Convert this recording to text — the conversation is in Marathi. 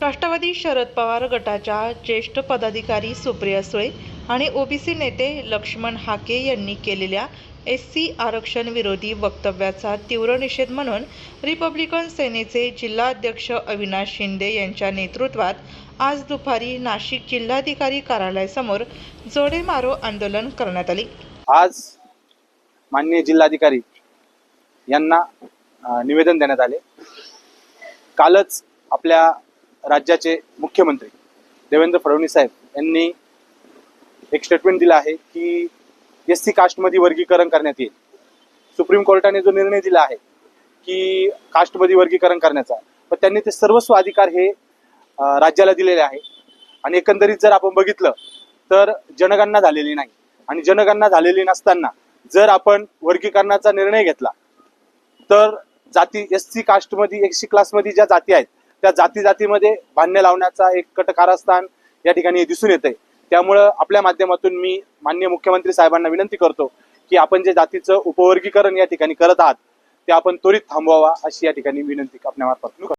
राष्ट्रवादी शरद पवार गटाच्या ज्येष्ठ पदाधिकारी सुप्रिया सुळे आणि ओबीसी नेते लक्ष्मण हाके यांनी केलेल्या एससी आरक्षण विरोधी वक्तव्याचा तीव्र निषेध म्हणून रिपब्लिकन सेनेचे जिल्हाध्यक्ष अविनाश शिंदे यांच्या नेतृत्वात आज दुपारी नाशिक जिल्हाधिकारी कार्यालयासमोर जोडे मारो आंदोलन करण्यात आले। आज माननीय जिल्हाधिकारी यांना निवेदन देण्यात आले। कालच आपल्या राज्याचे मुख्यमंत्री देवेंद्र फडणवीस साहेब यांनी एक स्टेटमेंट दिला आहे की एससी कास्टमध्ये वर्गीकरण करण्यात येईल। सुप्रीम कोर्टाने जो निर्णय दिला आहे की कास्टमध्ये वर्गीकरण करण्याचा, पण त्यांनी ते सर्वस्व अधिकार हे राज्याला दिलेले आहे। आणि एकंदरीत जर आपण बघितलं तर जनगणना झालेली नाही, आणि जनगणना झालेली नसताना जर आपण वर्गीकरणाचा निर्णय घेतला तर जाती एससी कास्टमध्ये एससी क्लासमध्ये ज्या जाती आहेत त्या जातीमध्ये भांडणे लावण्याचा एक कट कारस्थान या ठिकाणी दिसून येते। त्यामुळं आपल्या माध्यमातून मी माननीय मुख्यमंत्री साहेबांना विनंती करतो की आपण जे जातीचं उपवर्गीकरण या ठिकाणी करत आहात ते आपण त्वरित थांबवावा, अशी या ठिकाणी विनंती आपल्या मार्फत